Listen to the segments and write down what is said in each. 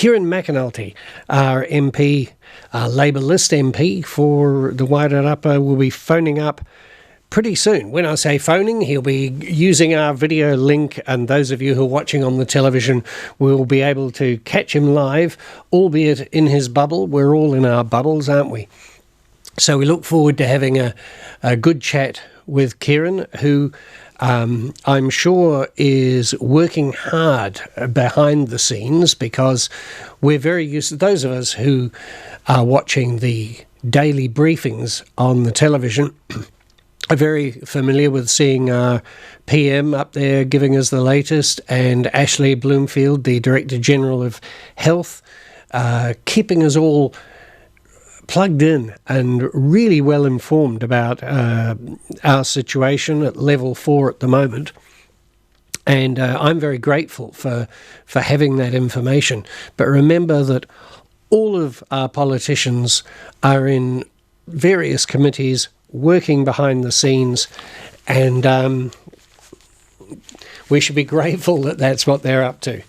Kieran McAnulty, our MP, our Labour list MP for the Wairarapa, will be phoning up pretty soon. When I say phoning, he'll be using our video link, and those of you who are watching on the television will be able to catch him live, albeit in his bubble. We're all in our bubbles, aren't we? So we look forward to having a good chat with Kieran, who I'm sure is working hard behind the scenes, because we're very used to, those of us who are watching the daily briefings on the television, are very familiar with seeing our PM up there giving us the latest, and Ashley Bloomfield, the Director General of Health, keeping us all plugged in and really well informed about our situation at level 4 at the moment. And I'm very grateful for having that information. But remember that all of our politicians are in various committees working behind the scenes, and we should be grateful that that's what they're up to.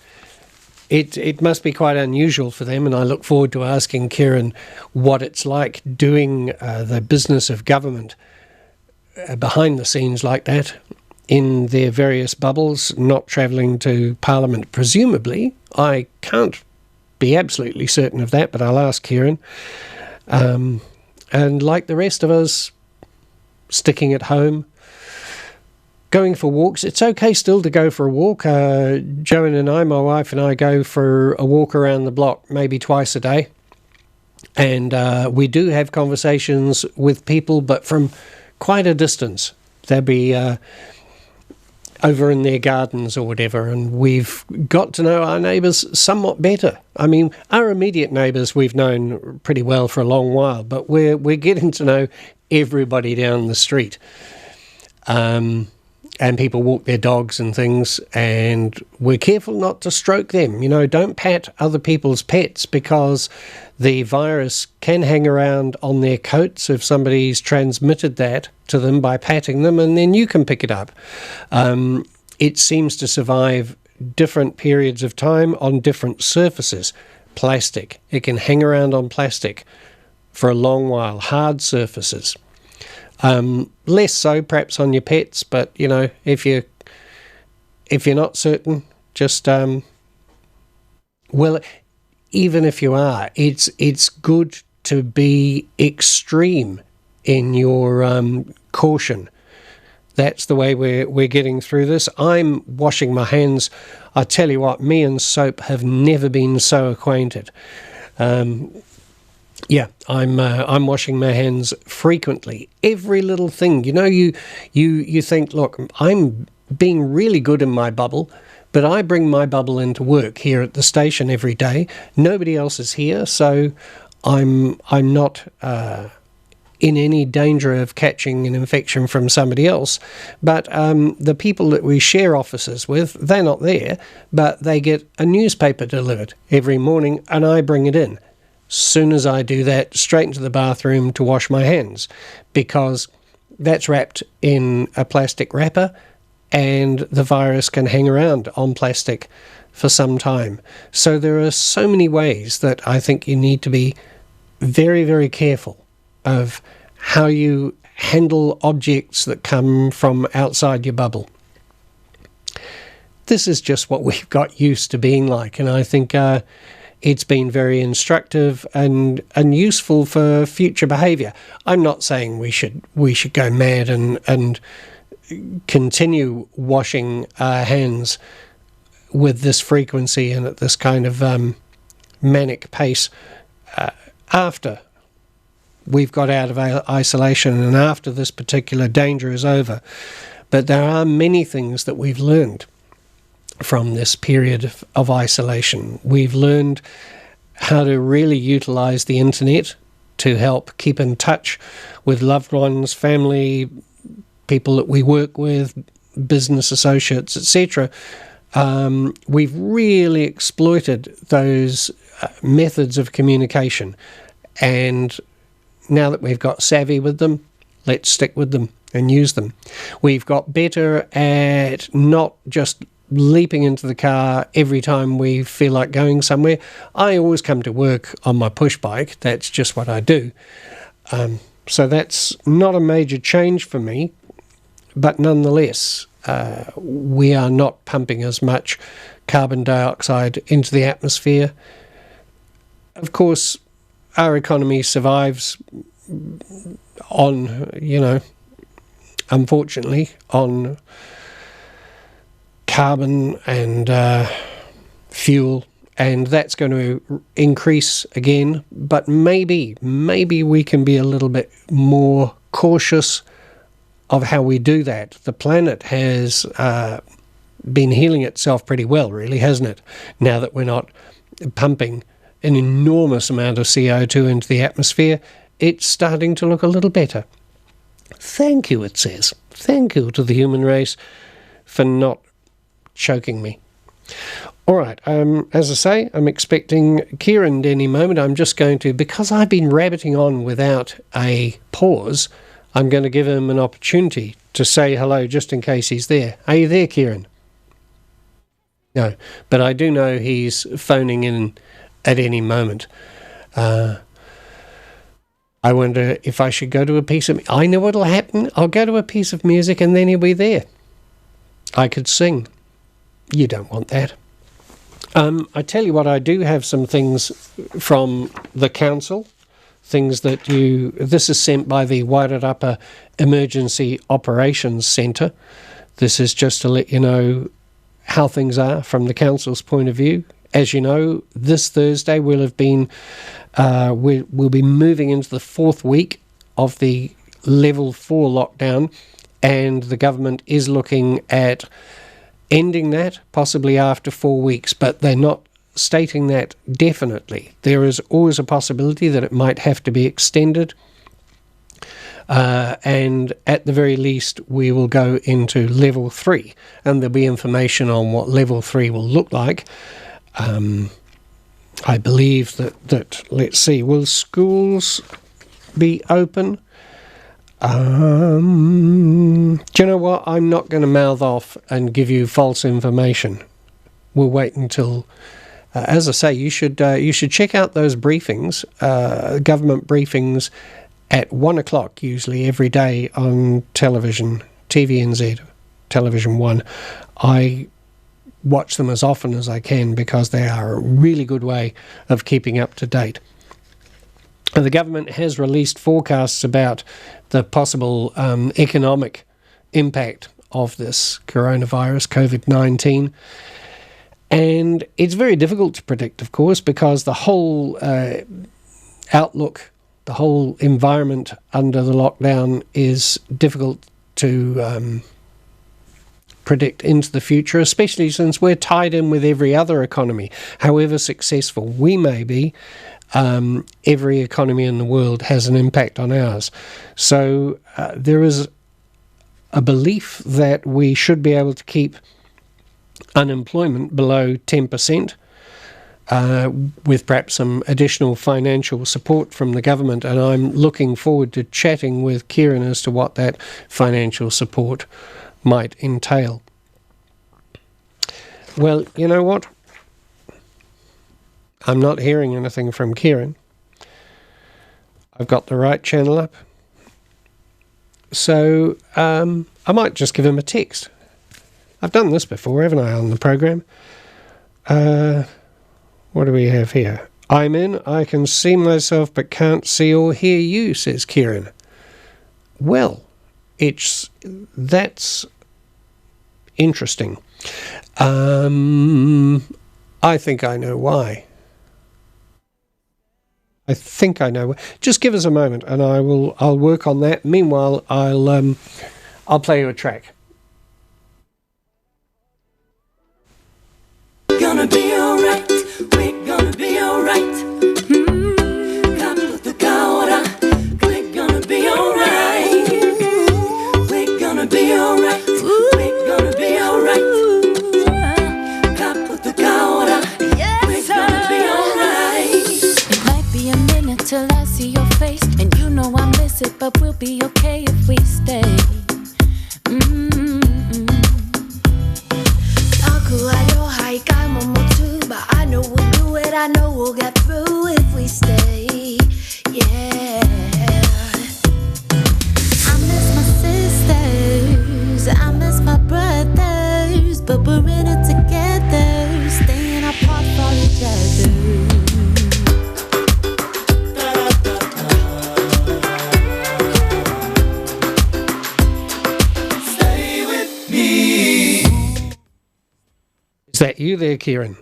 It must be quite unusual for them, and I look forward to asking Kieran what it's like doing the business of government behind the scenes like that in their various bubbles, not travelling to Parliament, presumably. I can't be absolutely certain of that, but I'll ask Kieran. And like the rest of us, sticking at home, going for walks. It's okay still to go for a walk. Joan and I, my wife and I, go for a walk around the block maybe twice a day. And we do have conversations with people, but from quite a distance. They'll be over in their gardens or whatever, and we've got to know our neighbours somewhat better. I mean, our immediate neighbours we've known pretty well for a long while, but we're getting to know everybody down the street. And people walk their dogs and things, and we're careful not to stroke them. You know, don't pat other people's pets, because the virus can hang around on their coats if somebody's transmitted that to them by patting them, and then you can pick it up. It seems to survive different periods of time on different surfaces. Plastic, it can hang around on plastic for a long while. Hard surfaces. Less so perhaps on your pets, but you know, if you're not certain, just well, even if you are, it's good to be extreme in your caution. That's the way we're getting through this. I'm washing my hands. I tell you what, me and soap have never been so acquainted. Yeah, I'm washing my hands frequently. Every little thing, you know, you think, look, I'm being really good in my bubble, but I bring my bubble into work here at the station every day. Nobody else is here, so I'm not in any danger of catching an infection from somebody else. But the people that we share offices with, they're not there, but they get a newspaper delivered every morning, and I bring it in. Soon as I do that, straight into the bathroom to wash my hands, because that's wrapped in a plastic wrapper, and the virus can hang around on plastic for some time. So there are so many ways that I think you need to be very, very careful of how you handle objects that come from outside your bubble. This is just what we've got used to being like, and I think it's been very instructive and useful for future behaviour. I'm not saying we should go mad and continue washing our hands with this frequency and at this kind of manic pace after we've got out of isolation and after this particular danger is over. But there are many things that we've learned from this period of isolation. We've learned how to really utilise the internet to help keep in touch with loved ones, family, people that we work with, business associates, etc. We've really exploited those methods of communication, and now that we've got savvy with them, let's stick with them and use them. We've got better at not just leaping into the car every time we feel like going somewhere. I always come to work on my push bike. That's just what I do. So that's not a major change for me, but nonetheless, we are not pumping as much carbon dioxide into the atmosphere. Of course, our economy survives on, unfortunately, on carbon and fuel, and that's going to increase again. But maybe we can be a little bit more cautious of how we do that. The planet has been healing itself pretty well, really, hasn't it? Now that we're not pumping an enormous amount of CO2 into the atmosphere, it's starting to look a little better. Thank you, it says. Thank you to the human race for not choking me. All right, as I say, I'm expecting Kieran any moment. I'm just going to, because I've been rabbiting on without a pause, I'm going to give him an opportunity to say hello just in case he's there. Are you there, Kieran? No, but I do know he's phoning in at any moment. I wonder if I should go to a piece of... I know what'll happen. I'll go to a piece of music and then he'll be there. I could sing. You don't want that. I tell you what, I do have some things from the council, things that this is sent by the Wairarapa Emergency Operations Centre. This is just to let you know how things are from the council's point of view. As you know, this Thursday we'll be moving into the 4th week of the level 4 lockdown, and the government is looking at ending that possibly after 4 weeks, but they're not stating that definitely. There is always a possibility that it might have to be extended, and at the very least we will go into level 3, and there'll be information on what level 3 will look like. I believe that let's see, will schools be open? Do you know what? I'm not going to mouth off and give you false information. We'll wait until, as I say, you should check out those briefings, government briefings at 1 o'clock usually every day on television, TVNZ, Television 1. I watch them as often as I can because they are a really good way of keeping up to date. The government has released forecasts about the possible economic impact of this coronavirus, COVID-19. And it's very difficult to predict, of course, because the whole outlook, the whole environment under the lockdown is difficult to predict into the future, especially since we're tied in with every other economy. However successful we may be, every economy in the world has an impact on ours. So there is a belief that we should be able to keep unemployment below 10%, with perhaps some additional financial support from the government, and I'm looking forward to chatting with Kieran as to what that financial support might entail. Well, you know what? I'm not hearing anything from Kieran. I've got the right channel up. So I might just give him a text. I've done this before, haven't I, on the program? What do we have here? I'm in. I can see myself but can't see or hear you, says Kieran. Well, that's interesting. I think I know why. I think I know. Just give us a moment, and I'll work on that. Meanwhile, I'll play you a track. Gonna be alright. We're gonna be alright. We're gonna be alright. We're gonna be alright. We're gonna be alright. We're gonna be alright. It might be a minute till I see your face, and you know I miss it, but we'll be okay if we stay. Talk Is that you there, Kieran?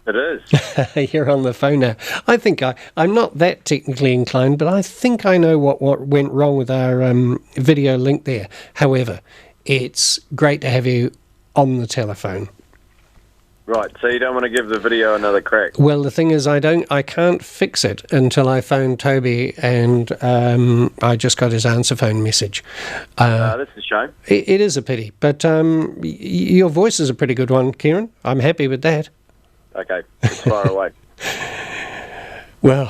It is. You're on the phone now. I think I'm not that technically inclined, but I think I know what went wrong with our video link there. However, it's great to have you on the telephone. Right, so you don't want to give the video another crack? Well, the thing is, I can't fix it until I phone Toby, and I just got his answer phone message. That's a shame. It is a pity, but your voice is a pretty good one, Kieran. I'm happy with that. Okay, it's far away. Well,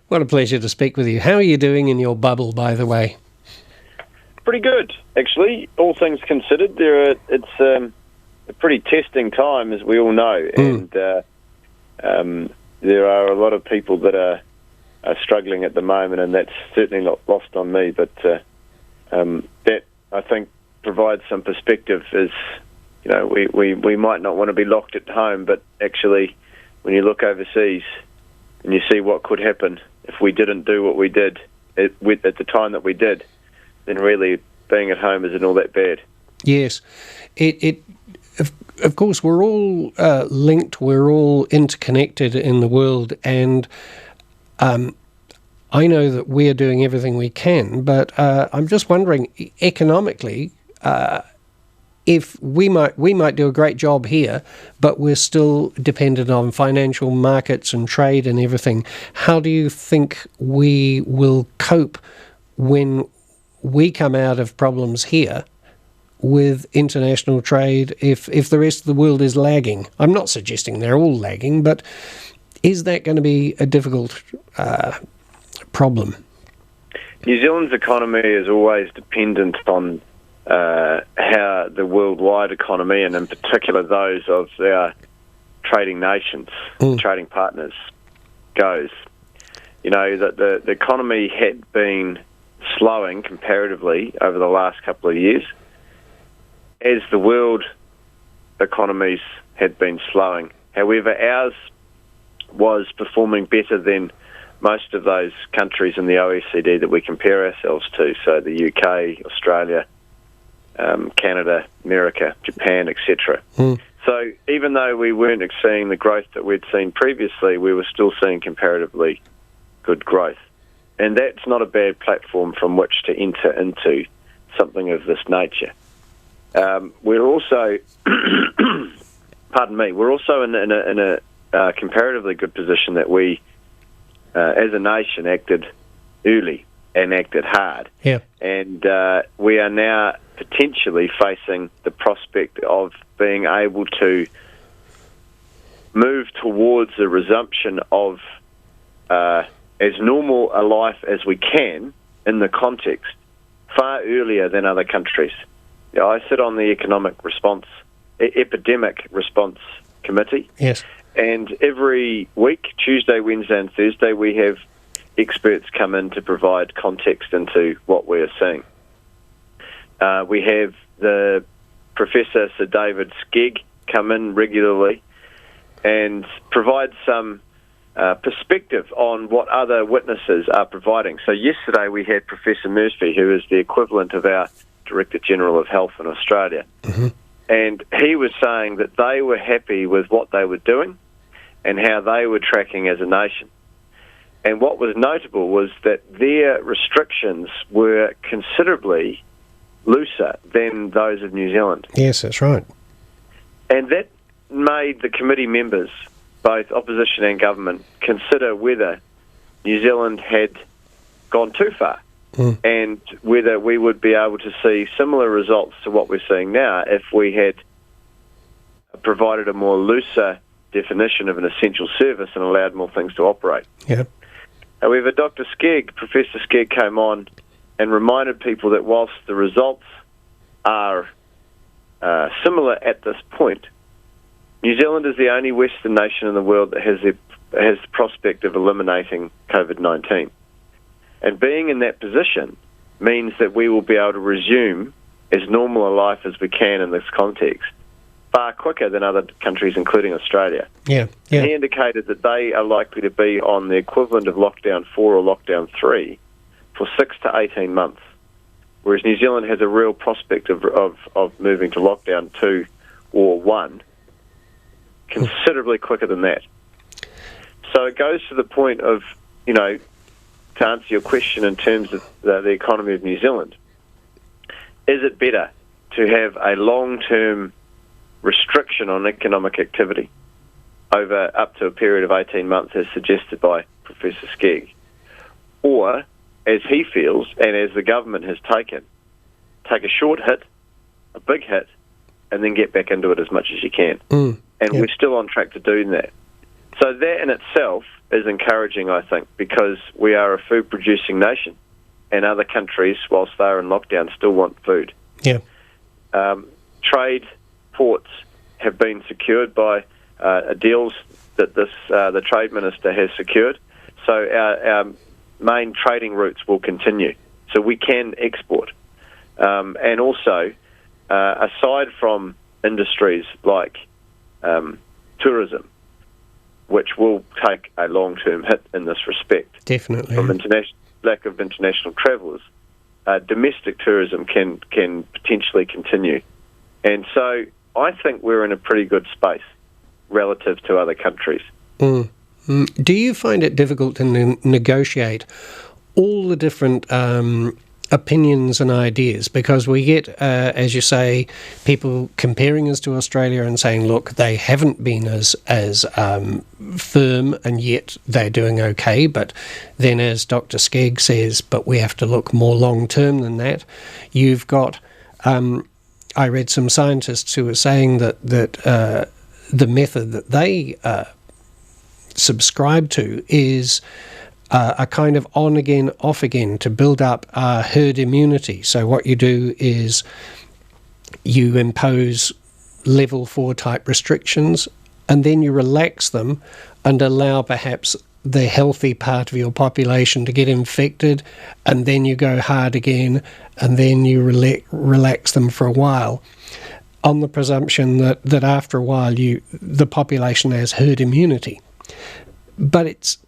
what a pleasure to speak with you. How are you doing in your bubble, by the way? Pretty good, actually. All things considered, it's a pretty testing time, as we all know, and there are a lot of people that are struggling at the moment, and that's certainly not lost on me. But that, I think, provides some perspective. As you know, we might not want to be locked at home, but actually, when you look overseas and you see what could happen if we didn't do what we did at the time that we did, then really being at home isn't all that bad. Yes, of course, we're all linked, we're all interconnected in the world, and I know that we're doing everything we can, but I'm just wondering, economically, if we might do a great job here, but we're still dependent on financial markets and trade and everything. How do you think we will cope when we come out of problems here with international trade if the rest of the world is lagging? I'm not suggesting they're all lagging, but is that going to be a difficult problem? New Zealand's economy is always dependent on how the worldwide economy, and in particular those of our trading nations, trading partners, goes. You know, that the economy had been slowing comparatively over the last couple of years, as the world economies had been slowing. However, ours was performing better than most of those countries in the OECD that we compare ourselves to, so the UK, Australia, Canada, America, Japan, etc. So even though we weren't seeing the growth that we'd seen previously, we were still seeing comparatively good growth. And that's not a bad platform from which to enter into something of this nature. We're also, pardon me, we're also in a comparatively good position that we, as a nation, acted early and acted hard. Yeah. And we are now potentially facing the prospect of being able to move towards a resumption of as normal a life as we can in the context far earlier than other countries. You know, I sit on the Epidemic Response Committee. Yes. And every week, Tuesday, Wednesday and Thursday, we have experts come in to provide context into what we're seeing. We have the Professor Sir David Skegg come in regularly and provide some perspective on what other witnesses are providing. So yesterday we had Professor Murphy, who is the equivalent of our Director General of Health in Australia. Mm-hmm. And he was saying that they were happy with what they were doing and how they were tracking as a nation. And what was notable was that their restrictions were considerably looser than those of New Zealand. Yes, that's right. And that made the committee members, both opposition and government, consider whether New Zealand had gone too far and whether we would be able to see similar results to what we're seeing now if we had provided a more looser definition of an essential service and allowed more things to operate. Yeah. However, Professor Skegg came on and reminded people that whilst the results are similar at this point, New Zealand is the only Western nation in the world that has the prospect of eliminating COVID-19. And being in that position means that we will be able to resume as normal a life as we can in this context far quicker than other countries, including Australia. Yeah. And he indicated that they are likely to be on the equivalent of lockdown 4 or lockdown 3 for 6 to 18 months. whereas New Zealand has a real prospect of moving to lockdown 2 or 1 considerably quicker than that. So it goes to the point of, to answer your question in terms of the economy of New Zealand, is it better to have a long-term restriction on economic activity over up to a period of 18 months, as suggested by Professor Skegg, or, as he feels, and as the government has taken, take a short hit, a big hit, and then get back into it as much as you can? And we're still on track to doing that. So that in itself is encouraging, I think, because we are a food-producing nation, and other countries, whilst they're in lockdown, still want food. Yeah. Trade ports have been secured by deals that the Trade Minister has secured. So our main trading routes will continue. So we can export. And also, aside from industries like tourism, which will take a long-term hit in this respect. Definitely. From lack of international travellers, domestic tourism can potentially continue. And so I think we're in a pretty good space relative to other countries. Do you find it difficult to negotiate all the different opinions and ideas? Because we get, as you say, people comparing us to Australia and saying, look, they haven't been as firm, and yet they're doing okay. But then, as Dr. Skegg says, but we have to look more long-term than that. You've got, I read some scientists who were saying that the method that they subscribe to is a kind of on again, off again to build up herd immunity. So what you do is you impose level 4 type restrictions, and then you relax them and allow perhaps the healthy part of your population to get infected, and then you go hard again, and then you relax them for a while, on the presumption that after a while the population has herd immunity. But it's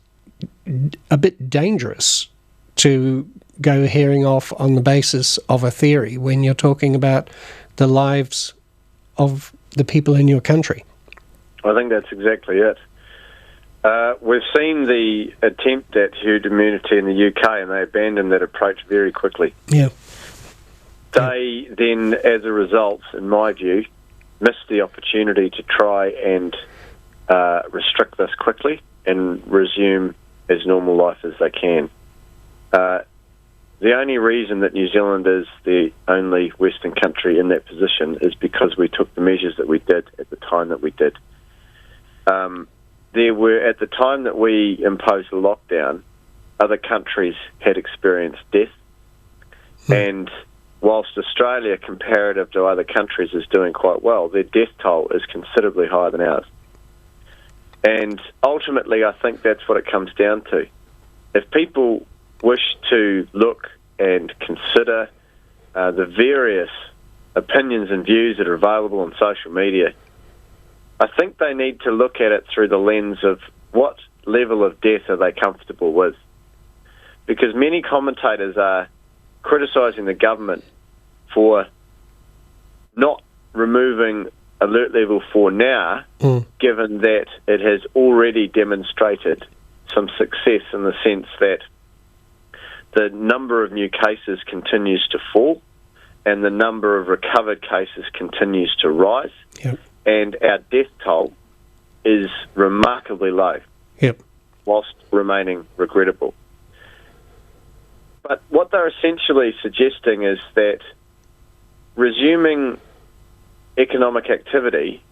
a bit dangerous to go herring off on the basis of a theory when you're talking about the lives of the people in your country. I think that's exactly it. We've seen the attempt at herd immunity in the UK, and they abandoned that approach very quickly. Yeah. They then, as a result, in my view, missed the opportunity to try and restrict this quickly and resume as normal life as they can. The only reason that New Zealand is the only Western country in that position is because we took the measures that we did at the time that we did. There were, at the time that we imposed the lockdown, other countries had experienced death, and whilst Australia, comparative to other countries, is doing quite well, their death toll is considerably higher than ours. And ultimately, I think that's what it comes down to. If people wish to look and consider the various opinions and views that are available on social media, I think they need to look at it through the lens of what level of death are they comfortable with. Because many commentators are criticising the government for not removing alert level 4 now, given that it has already demonstrated some success in the sense that the number of new cases continues to fall and the number of recovered cases continues to rise. Yep. And our death toll is remarkably low, whilst remaining regrettable. But what they're essentially suggesting is that resuming economic activity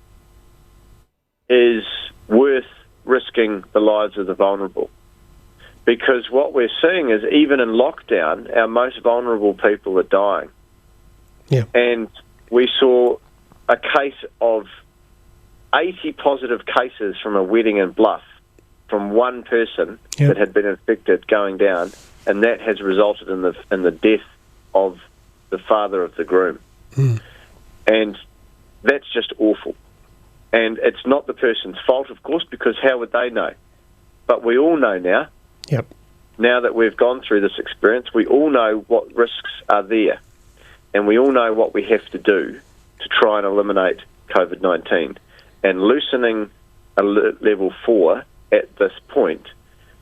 is worth risking the lives of the vulnerable. Because what we're seeing is, even in lockdown, our most vulnerable people are dying. Yeah. And we saw a case of 80 positive cases from a wedding in Bluff from one person that had been infected going down, and that has resulted in the death of the father of the groom. And that's just awful. And it's not the person's fault, of course, because how would they know? But we all know now, now that we've gone through this experience, we all know what risks are there. and we all know what we have to do to try and eliminate COVID-19. And loosening a level 4 at this point,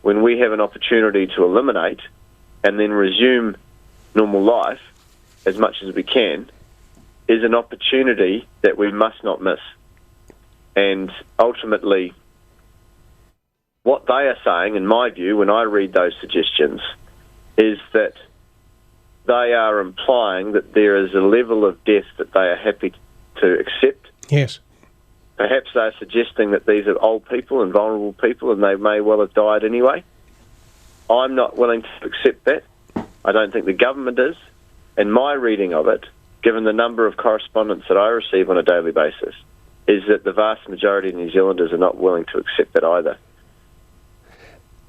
when we have an opportunity to eliminate and then resume normal life as much as we can, is an opportunity that we must not miss. And ultimately, what they are saying, in my view, when I read those suggestions, is that they are implying that there is a level of death that they are happy to accept. Yes. Perhaps they're suggesting that these are old people and vulnerable people and they may well have died anyway. I'm not willing to accept that. I don't think the government is. And my reading of it, given the number of correspondence that I receive on a daily basis, is that the vast majority of New Zealanders are not willing to accept that either.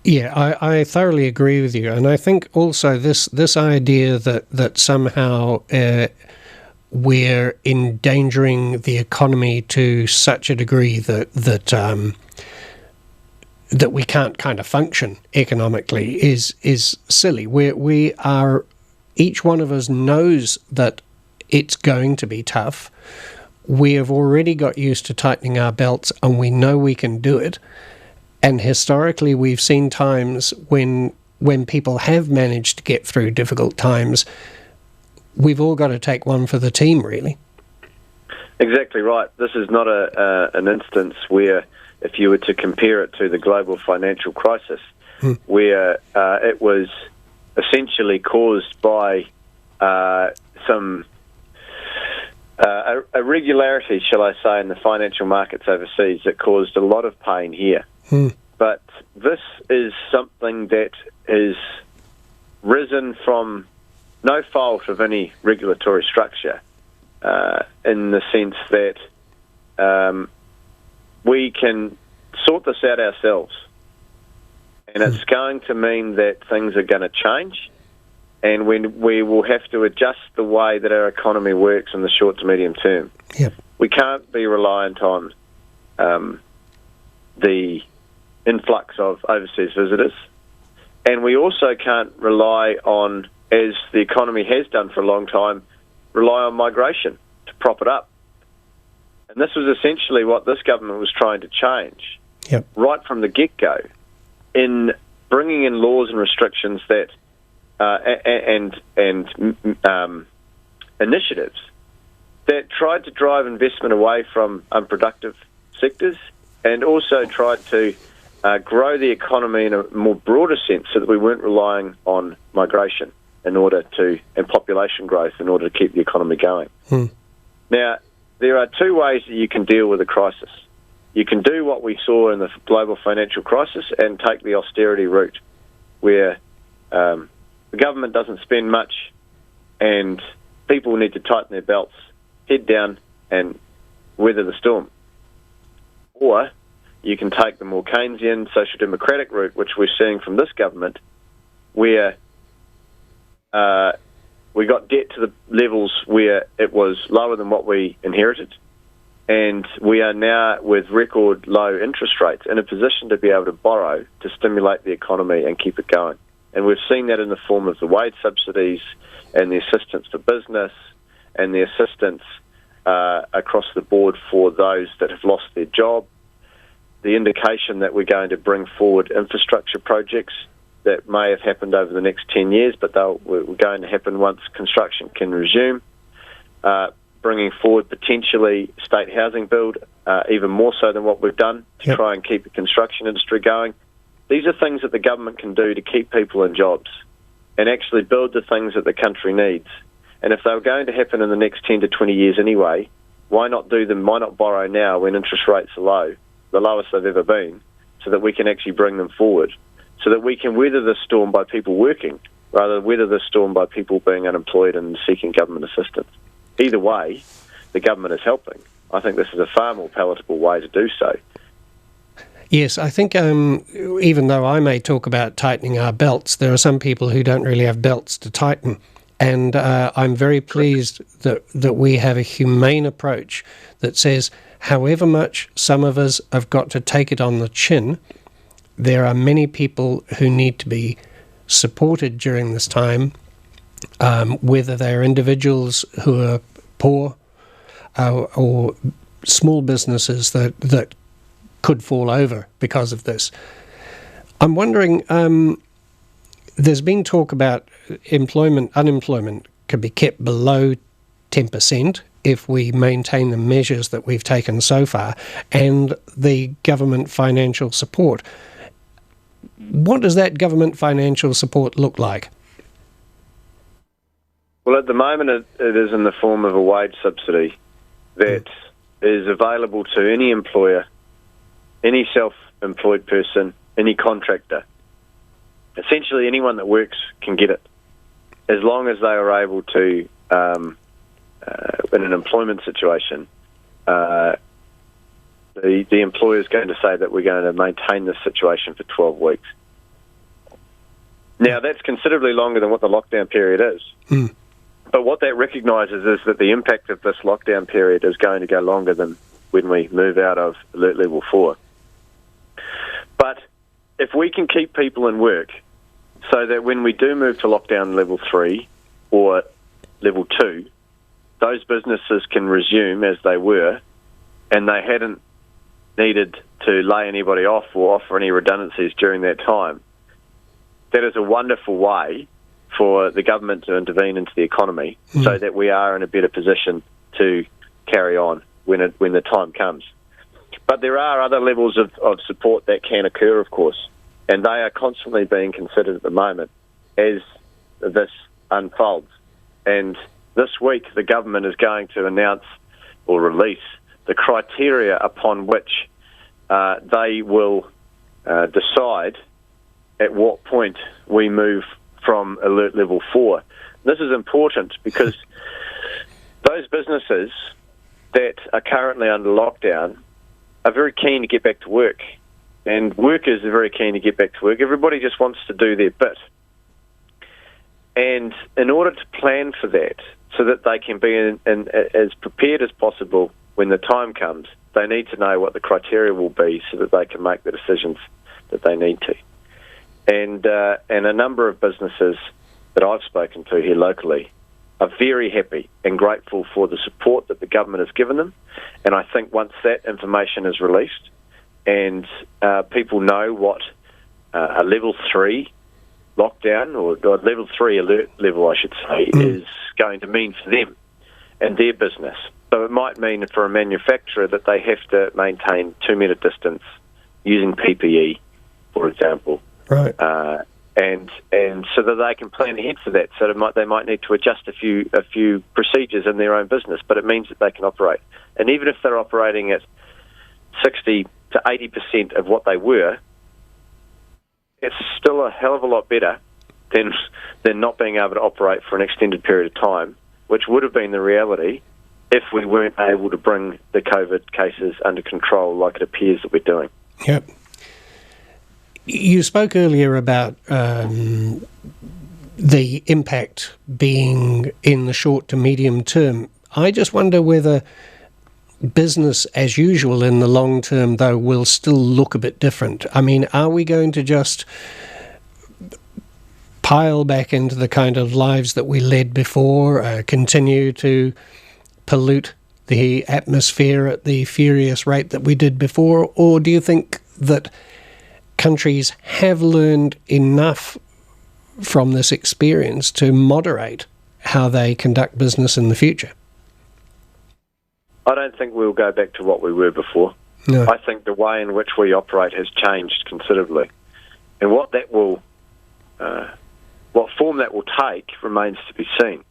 Yeah, I thoroughly agree with you. And I think also this idea that somehow we're endangering the economy to such a degree that we can't kind of function economically is silly. We are, each one of us knows that it's going to be tough. We have already got used to tightening our belts, and we know we can do it. And historically, we've seen times when people have managed to get through difficult times. We've all got to take one for the team, really. Exactly right. This is not an instance where, if you were to compare it to the global financial crisis, where it was essentially caused by some irregularity, shall I say, in the financial markets overseas that caused a lot of pain here. But this is something that has risen from no fault of any regulatory structure, in the sense that we can sort this out ourselves. And it's going to mean that things are going to change, and we will have to adjust the way that our economy works in the short to medium term. Yep. We can't be reliant on the influx of overseas visitors, and we also can't rely on, as the economy has done for a long time, rely on migration to prop it up. And this was essentially what this government was trying to change, Yep. right from the get-go, in bringing in laws and restrictions that and initiatives that tried to drive investment away from unproductive sectors, and also tried to grow the economy in a more broader sense, so that we weren't relying on migration and population growth in order to keep the economy going. Now, there are two ways that you can deal with a crisis. You can do what we saw in the global financial crisis and take the austerity route, where the government doesn't spend much and people need to tighten their belts, head down and weather the storm. Or you can take the more Keynesian social democratic route, which we're seeing from this government, where we got debt to the levels where it was lower than what we inherited, and we are now, with record low interest rates, in a position to be able to borrow to stimulate the economy and keep it going. And we've seen that in the form of the wage subsidies and the assistance for business and the assistance across the board for those that have lost their job. The indication that we're going to bring forward infrastructure projects that may have happened over the next 10 years, but we're going to happen once construction can resume. Bringing forward potentially state housing build, even more so than what we've done, to try and keep the construction industry going. These are things that the government can do to keep people in jobs and actually build the things that the country needs. And if they were going to happen in the next 10 to 20 years anyway, why not do them? Why not borrow now when interest rates are low, the lowest they've ever been, so that we can actually bring them forward, so that we can weather the storm by people working, rather than weather the storm by people being unemployed and seeking government assistance. Either way, the government is helping. I think this is a far more palatable way to do so. Yes, I think even though I may talk about tightening our belts, there are some people who don't really have belts to tighten. And I'm very pleased that we have a humane approach that says, however much some of us have got to take it on the chin, there are many people who need to be supported during this time, whether they're individuals who are poor or small businesses that could fall over because of this. I'm wondering, there's been talk about unemployment could be kept below 10% if we maintain the measures that we've taken so far, and the government financial support. What does that government financial support look like? Well, at the moment it is in the form of a wage subsidy that is available to any employer, any self-employed person, any contractor. Essentially anyone that works can get it, as long as they are able to, in an employment situation, the employer is going to say that we're going to maintain this situation for 12 weeks. Now, that's considerably longer than what the lockdown period is. Mm. But what that recognises is that the impact of this lockdown period is going to go longer than when we move out of alert level 4. But if we can keep people in work so that when we do move to lockdown level 3 or level 2, those businesses can resume as they were, and they hadn't needed to lay anybody off or offer any redundancies during that time, that is a wonderful way for the government to intervene into the economy so that we are in a better position to carry on when the time comes. But there are other levels of support that can occur, of course, and they are constantly being considered at the moment as this unfolds. And this week the government is going to announce or release the criteria upon which they will decide at what point we move from alert level 4. This is important because those businesses that are currently under lockdown are very keen to get back to work, and workers are very keen to get back to work. Everybody just wants to do their bit. And in order to plan for that, so that they can be as prepared as possible when the time comes, they need to know what the criteria will be so that they can make the decisions that they need to. And a number of businesses that I've spoken to here locally are very happy and grateful for the support that the government has given them. And I think once that information is released and people know what a level 3 lockdown or level 3 alert level, I should say, is going to mean for them and their business. So it might mean for a manufacturer that they have to maintain 2-metre distance using PPE, for example. Right. And so that they can plan ahead for that. So they might need to adjust a few procedures in their own business, but it means that they can operate. And even if they're operating at 60 to 80% of what they were, it's still a hell of a lot better than not being able to operate for an extended period of time, which would have been the reality if we weren't able to bring the COVID cases under control like it appears that we're doing. Yep. You spoke earlier about the impact being in the short to medium term. I just wonder whether business as usual in the long term, though, will still look a bit different. I mean, are we going to just pile back into the kind of lives that we led before, continue to pollute the atmosphere at the furious rate that we did before, or do you think that countries have learned enough from this experience to moderate how they conduct business in the future? I don't think we'll go back to what we were before. No. I think the way in which we operate has changed considerably. And what form that will take remains to be seen.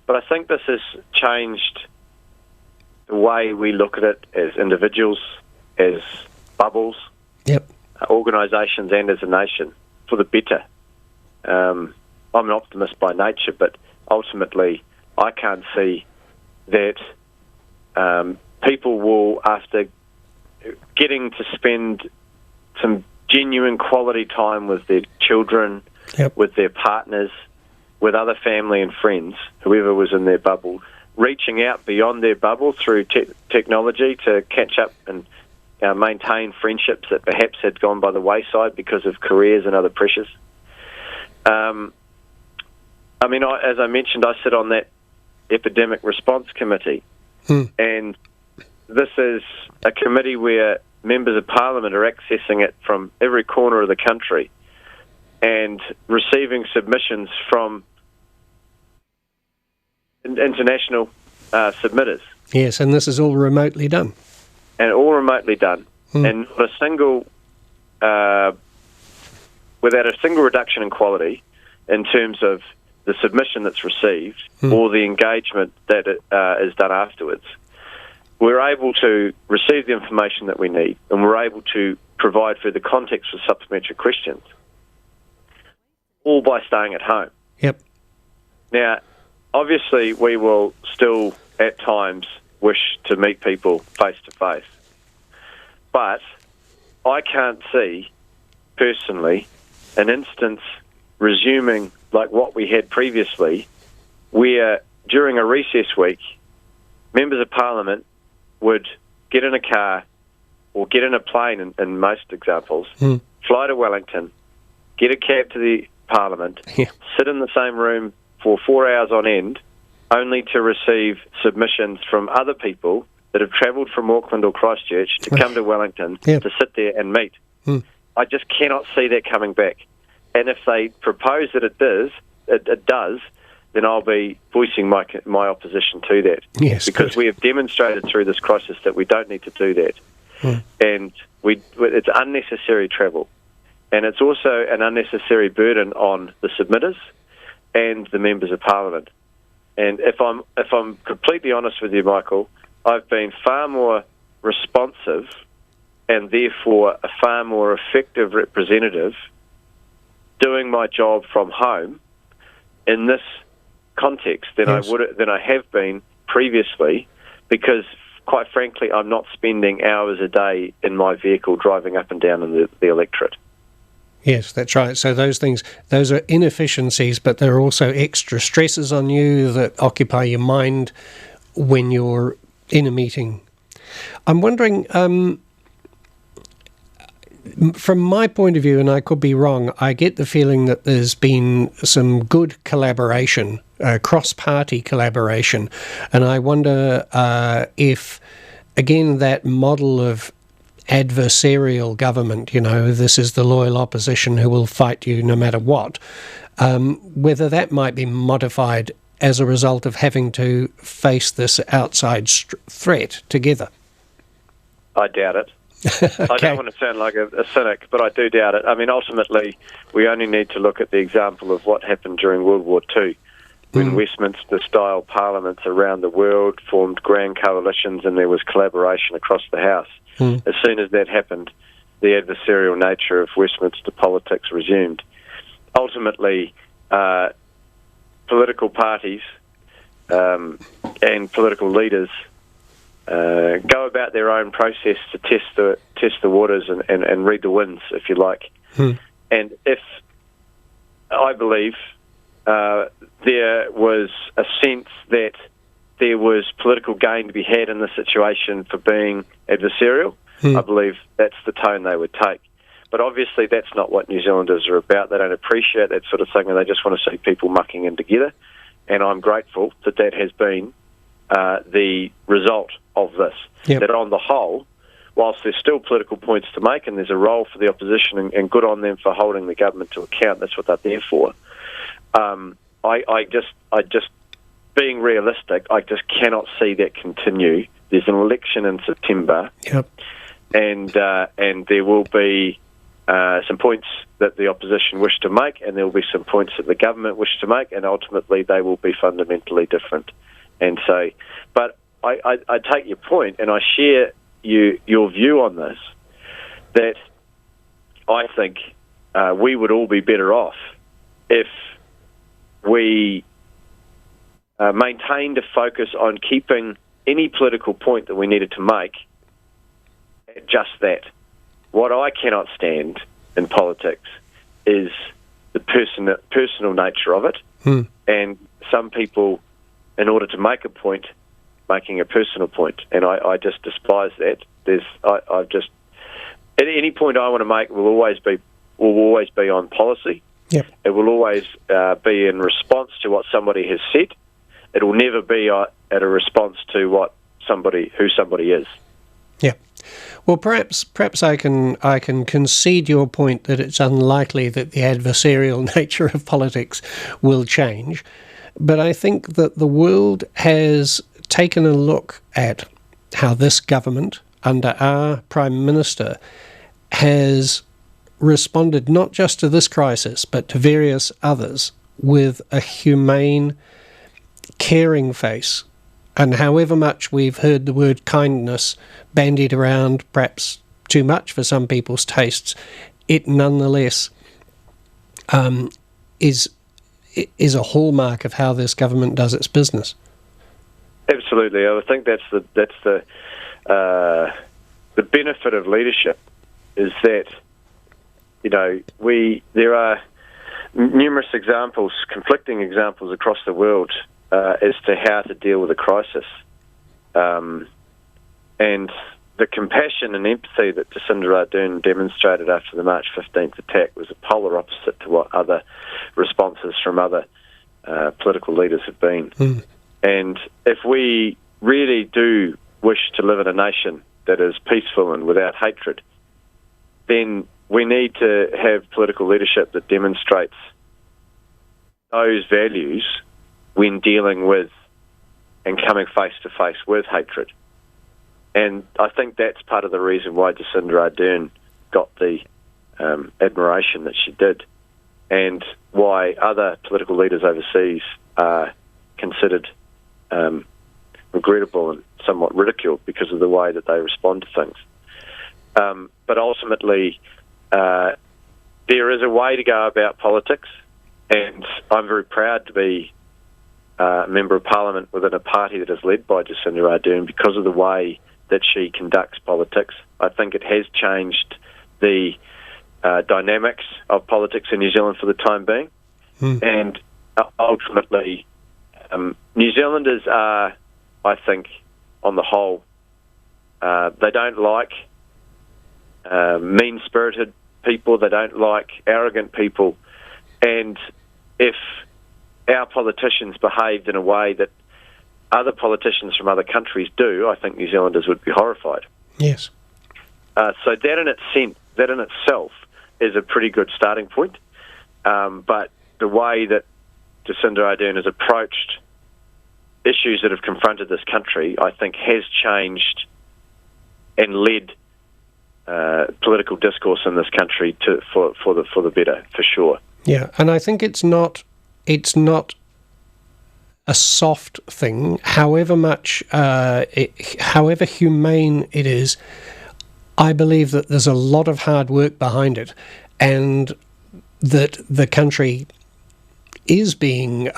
But I think this has changed the way we look at it as individuals, as bubbles, Yep. Organisations and as a nation for the better. I'm an optimist by nature, but ultimately I can't see that people will, after getting to spend some genuine quality time with their children, Yep. with their partners, with other family and friends, whoever was in their bubble, reaching out beyond their bubble through technology to catch up and maintain friendships that perhaps had gone by the wayside because of careers and other pressures. I mean, as I mentioned, I sit on that epidemic response committee, and this is a committee where members of parliament are accessing it from every corner of the country and receiving submissions from international submitters. Yes, and this is all remotely done. And all remotely done. And not a single, without a single reduction in quality in terms of the submission that's received or the engagement that is done afterwards. We're able to receive the information that we need, and we're able to provide further context for supplementary questions, all by staying at home. Yep. Now, obviously, we will still, at times, wish to meet people face-to-face. But I can't see, personally, an instance resuming like what we had previously, where during a recess week, members of parliament would get in a car or get in a plane, in most examples, fly to Wellington, get a cab to the parliament, sit in the same room for 4 hours on end, only to receive submissions from other people that have travelled from Auckland or Christchurch to come to Wellington to sit there and meet. I just cannot see that coming back. And if they propose that it does, then I'll be voicing my opposition to that. Yes, because good. we have demonstrated through this crisis that we don't need to do that. And it's unnecessary travel. And it's also an unnecessary burden on the submitters and the members of parliament. And if I'm completely honest with you, Michael, I've been far more responsive and therefore a far more effective representative doing my job from home in this context than I have been previously, because quite frankly I'm not spending hours a day in my vehicle driving up and down in the electorate. Yes, that's right. So those are inefficiencies, but there are also extra stresses on you that occupy your mind when you're in a meeting. I'm wondering, from my point of view, and I could be wrong, I get the feeling that there's been some good collaboration, cross-party collaboration, and I wonder if, again, that model of adversarial government, this is the loyal opposition who will fight you no matter what, whether that might be modified as a result of having to face this outside threat together. I doubt it. Okay. I don't want to sound like a cynic, but I do doubt it. I mean, ultimately, we only need to look at the example of what happened during World War II, when Westminster-style parliaments around the world formed grand coalitions and there was collaboration across the House. As soon as that happened, the adversarial nature of Westminster politics resumed. Ultimately, political parties and political leaders go about their own process to test the waters and read the winds, if you like. And if I believe there was a sense that there was political gain to be had in the situation for being adversarial, I believe that's the tone they would take. But obviously that's not what New Zealanders are about. They don't appreciate that sort of thing, and they just want to see people mucking in together. And I'm grateful that has been the result of this. That on the whole, whilst there's still political points to make and there's a role for the opposition, and good on them for holding the government to account, that's what they're there for, I just being realistic, I just cannot see that continue. There's an election in September, and there will be some points that the opposition wish to make, and there will be some points that the government wish to make, and ultimately they will be fundamentally different. And so, but I take your point, and I share your view on this, that I think we would all be better off if we maintained a focus on keeping any political point that we needed to make at just that. What I cannot stand in politics is the personal nature of it, and some people, in order to make a point, making a personal point, and I just despise that. At any point I want to make will always be on policy Yep. It will always be in response to what somebody has said. It will never be at a response to who somebody is. Yeah. Well, perhaps I can concede your point that it's unlikely that the adversarial nature of politics will change, but I think that the world has taken a look at how this government, under our Prime Minister, has responded not just to this crisis, but to various others with a humane, caring face. And however much we've heard the word kindness bandied around, perhaps too much for some people's tastes, it nonetheless is a hallmark of how this government does its business. Absolutely, I think that's the benefit of leadership, is that there are numerous examples, conflicting examples across the world as to how to deal with a crisis, and the compassion and empathy that Jacinda Ardern demonstrated after the March 15th attack was a polar opposite to what other responses from other political leaders have been. And if we really do wish to live in a nation that is peaceful and without hatred, then we need to have political leadership that demonstrates those values when dealing with and coming face to face with hatred. And I think that's part of the reason why Jacinda Ardern got the admiration that she did, and why other political leaders overseas are considered regrettable and somewhat ridiculed because of the way that they respond to things. But ultimately, there is a way to go about politics, and I'm very proud to be a Member of Parliament within a party that is led by Jacinda Ardern because of the way that she conducts politics. I think it has changed the dynamics of politics in New Zealand for the time being. And ultimately, New Zealanders are, I think, on the whole, they don't like mean-spirited people, they don't like arrogant people, and if our politicians behaved in a way that other politicians from other countries do, I think New Zealanders would be horrified. Yes. So that in itself is a pretty good starting point. But the way that Jacinda Ardern has approached issues that have confronted this country, I think, has changed and led political discourse in this country for the better, for sure. Yeah, and I think it's not a soft thing, however humane it is. I believe that there's a lot of hard work behind it, and that the country is being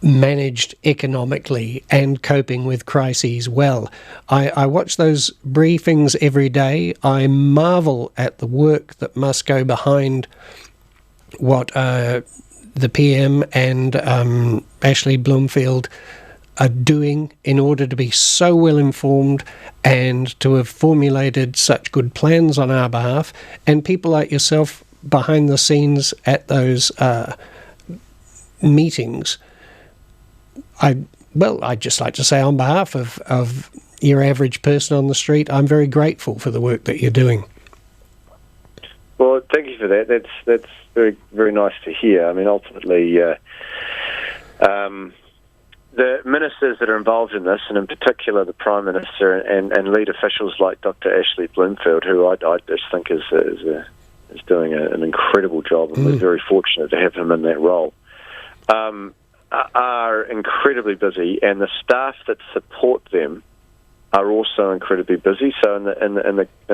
managed economically and coping with crises well. I watch those briefings every day. I marvel at the work that must go behind what the PM and Ashley Bloomfield are doing in order to be so well informed and to have formulated such good plans on our behalf, and people like yourself behind the scenes at those meetings. I'd just like to say, on behalf of your average person on the street, I'm very grateful for the work that you're doing. Well, thank you for that. That's very, very nice to hear. I mean, ultimately, the ministers that are involved in this, and in particular the Prime Minister and lead officials like Dr. Ashley Bloomfield, who I just think is doing an incredible job, and we're very fortunate to have him in that role, are incredibly busy, and the staff that support them are also incredibly busy. So in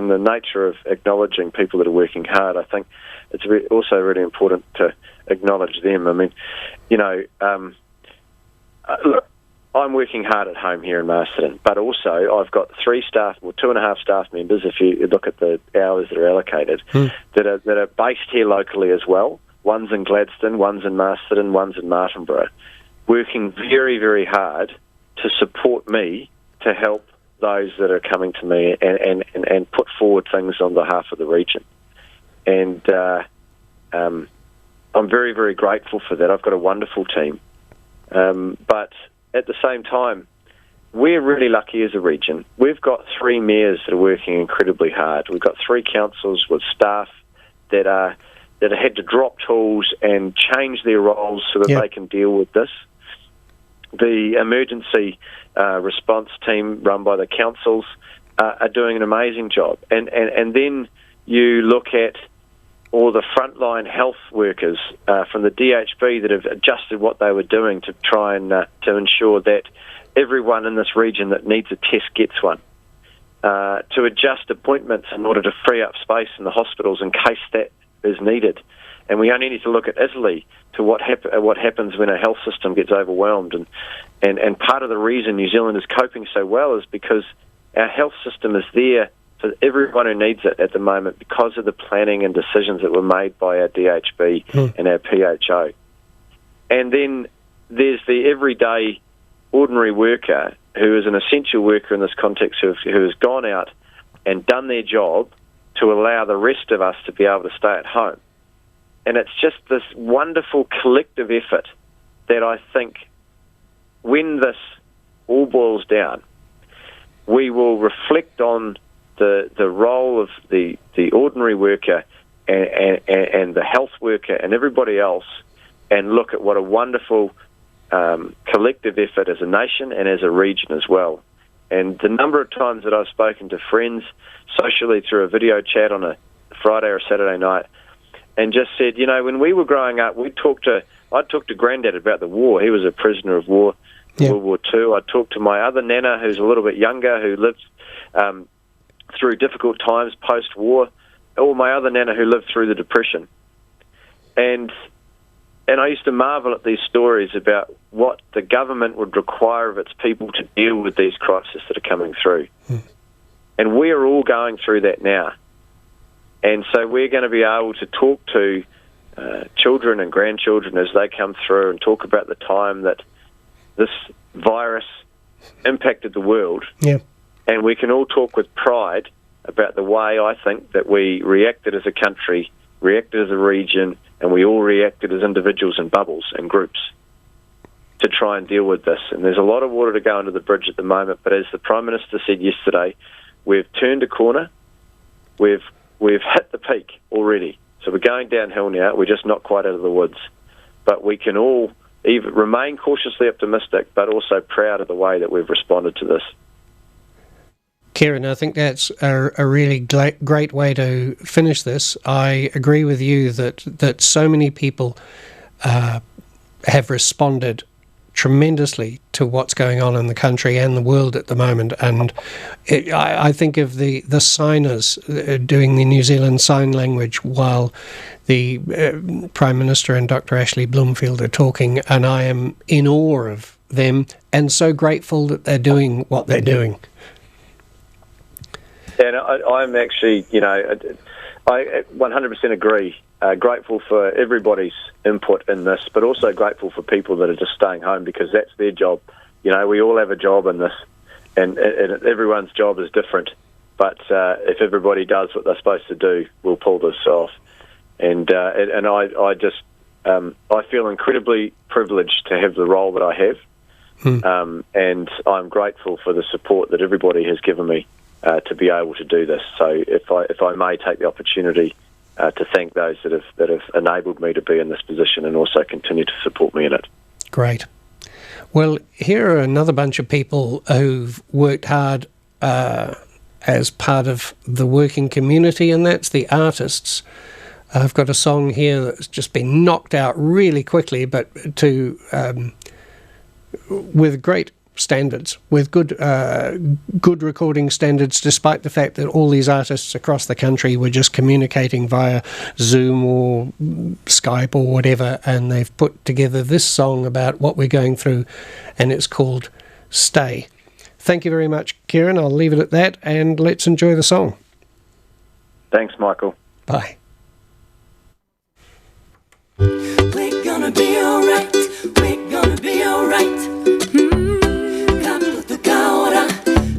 the nature of acknowledging people that are working hard, I think it's also really important to acknowledge them. I mean, look, I'm working hard at home here in Masterton, but also I've got 2.5 staff members, if you look at the hours that are allocated, that are based here locally as well. One's in Gladstone, one's in Masterton, one's in Martinborough, working very, very hard to support me to help those that are coming to me and put forward things on behalf of the region. And I'm very, very grateful for that. I've got a wonderful team. But at the same time, we're really lucky as a region. We've got 3 mayors that are working incredibly hard. We've got 3 councils with staff that have had to drop tools and change their roles so that they can deal with this. The emergency response team run by the councils are doing an amazing job. And then you look at all the frontline health workers from the DHB that have adjusted what they were doing to try and to ensure that everyone in this region that needs a test gets one, to adjust appointments in order to free up space in the hospitals in case that is needed. And we only need to look at Italy to what happens when a health system gets overwhelmed. And part of the reason New Zealand is coping so well is because our health system is there for everyone who needs it at the moment because of the planning and decisions that were made by our DHB and our PHO. And then there's the everyday ordinary worker who is an essential worker in this context who has gone out and done their job to allow the rest of us to be able to stay at home. And it's just this wonderful collective effort that I think when this all boils down, we will reflect on the role of the ordinary worker and the health worker and everybody else and look at what a wonderful collective effort as a nation and as a region as well. And the number of times that I've spoken to friends socially through a video chat on a Friday or Saturday night and just said, you know, when we were growing up, I'd talk to Granddad about the war. He was a prisoner of war, World War II. I talked to my other nana, who's a little bit younger, who lived through difficult times post-war, or my other nana who lived through the Depression. And I used to marvel at these stories about what the government would require of its people to deal with these crises that are coming through. And we are all going through that now. And so we're going to be able to talk to children and grandchildren as they come through and talk about the time that this virus impacted the world. And we can all talk with pride about the way I think that we reacted as a country, reacted as a region, and we all reacted as individuals and bubbles and groups to try and deal with this. And there's a lot of water to go under the bridge at the moment, but as the Prime Minister said yesterday, we've turned a corner. We've hit the peak already. So we're going downhill now. We're just not quite out of the woods. But we can all even remain cautiously optimistic, but also proud of the way that we've responded to this. Kieran, I think that's a really great way to finish this. I agree with you that so many people have responded tremendously to what's going on in the country and the world at the moment. And I think of the signers doing the New Zealand Sign Language while the Prime Minister and Dr. Ashley Bloomfield are talking, and I am in awe of them and so grateful that they're doing what they're doing. And I'm actually, I 100% agree. Grateful for everybody's input in this, but also grateful for people that are just staying home because that's their job. We all have a job in this, and everyone's job is different. But if everybody does what they're supposed to do, we'll pull this off. And I just I feel incredibly privileged to have the role that I have, and I'm grateful for the support that everybody has given me to be able to do this. So if I may take the opportunity to thank those that have enabled me to be in this position and also continue to support me in it. Great. Well, here are another bunch of people who've worked hard as part of the working community, and that's the artists. I've got a song here that's just been knocked out really quickly, but with great standards, with good recording standards, despite the fact that all these artists across the country were just communicating via Zoom or Skype or whatever, and they've put together this song about what we're going through, and it's called Stay. Thank you very much, Kieran. I'll leave it at that, and let's enjoy the song. Thanks, Michael. Bye. We're gonna be alright. We're gonna be alright.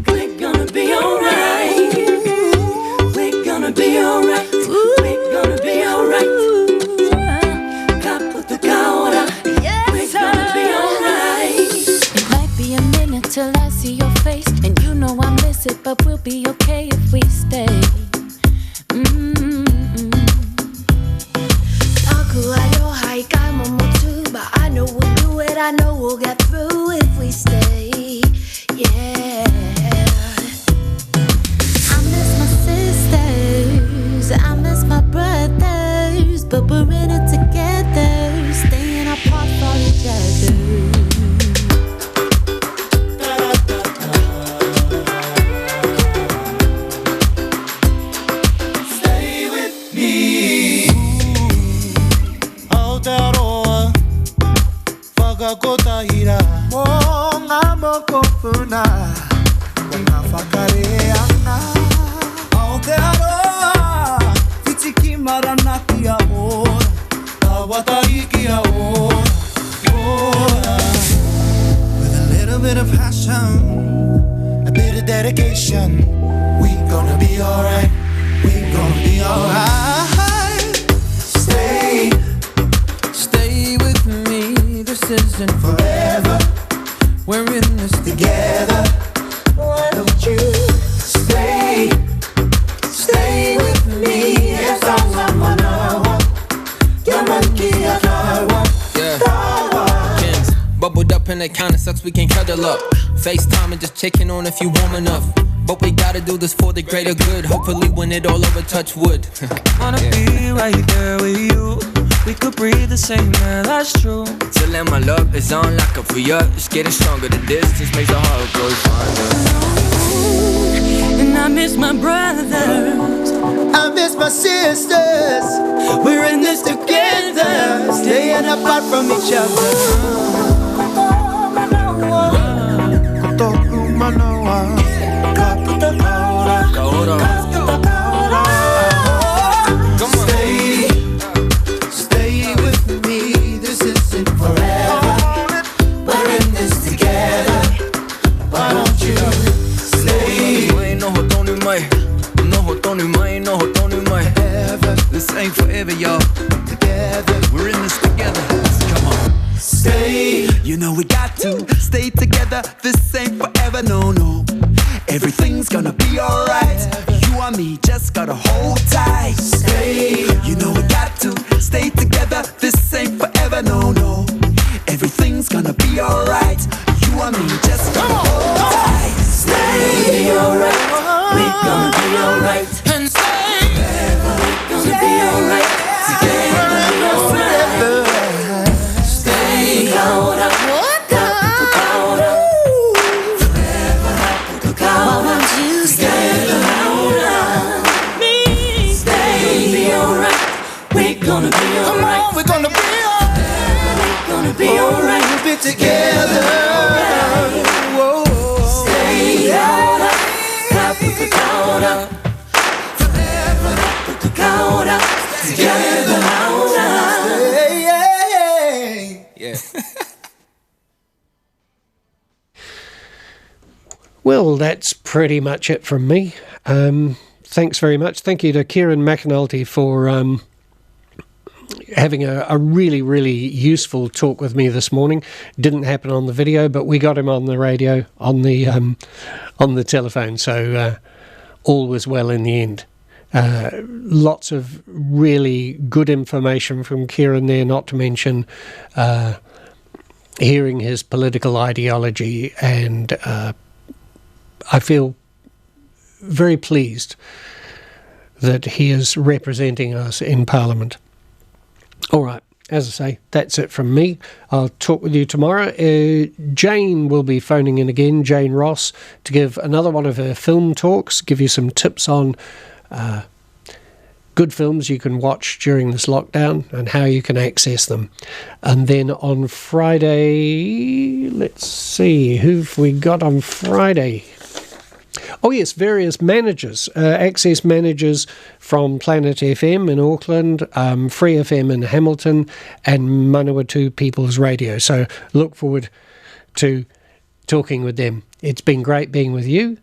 We're gonna be alright. We're gonna be alright. We're gonna be alright. know I miss it, but we'll be okay if we stay. But I know we'll do it, I know we'll get through if we stay. Yeah. I miss my sisters, I miss my brothers, but we're in it together, staying apart for each other. Stay with me. Aotearoa whakakotahira mō ngā moko puna Wanga whakareanga Aotearoa Whitiki maranaki a ora Tawatariki a ora With a little bit of passion A bit of dedication We gonna be alright We gonna be alright Stay with me, this isn't forever. We're in this together. Why don't you stay with me? As long as I'm on your monkey, Kins, bubbled up and it kinda sucks, we can't cuddle up. FaceTime and just checking on if you warm enough. But we gotta do this for the greater good. Hopefully when it all over, touch wood. Wanna be right there with you. We could breathe the same air, that's true. Till then my love is on like a re-up. It's getting stronger, the distance makes the heart grow fonder. And I miss my brothers, I miss my sisters. we're in this together, Staying apart from each other. Kotoku manoa. Hold on. Come on. Stay with me. This isn't forever. We're in this together. Why don't you stay? This ain't forever, y'all. Together. We're in this together. Come on. Stay. You know we got to stay together. This ain't forever, no. Everything's gonna be alright. You and me just gotta hold tight. Stay. You know we got to stay together. This ain't forever, no. Everything's gonna be alright. You and me just gotta hold tight. Stay. Be alright. We're gonna be alright. And stay. We're gonna be alright. Together. Stay. Hold up. Gonna be alright. We're gonna be alright. We're gonna be alright. We'll be together. Whoa. Stay out. Put the count up. Put the count up. Together. Yeah. Well, that's pretty much it from me. Thanks very much. Thank you to Kieran McAnulty for having a really, really useful talk with me this morning. Didn't happen on the video, but we got him on the radio, on the telephone, so all was well in the end. Lots of really good information from Kieran there, not to mention hearing his political ideology, and I feel very pleased that he is representing us in Parliament. All right, as I say, that's it from me. I'll talk with you tomorrow. Jane will be phoning in again, Jane Ross, to give another one of her film talks, give you some tips on good films you can watch during this lockdown and how you can access them. And then on Friday, let's see, who've we got on Friday? Oh yes, various managers, access managers from Planet FM in Auckland, Free FM in Hamilton, and Manawatu People's Radio. So look forward to talking with them. It's been great being with you.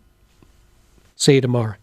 See you tomorrow.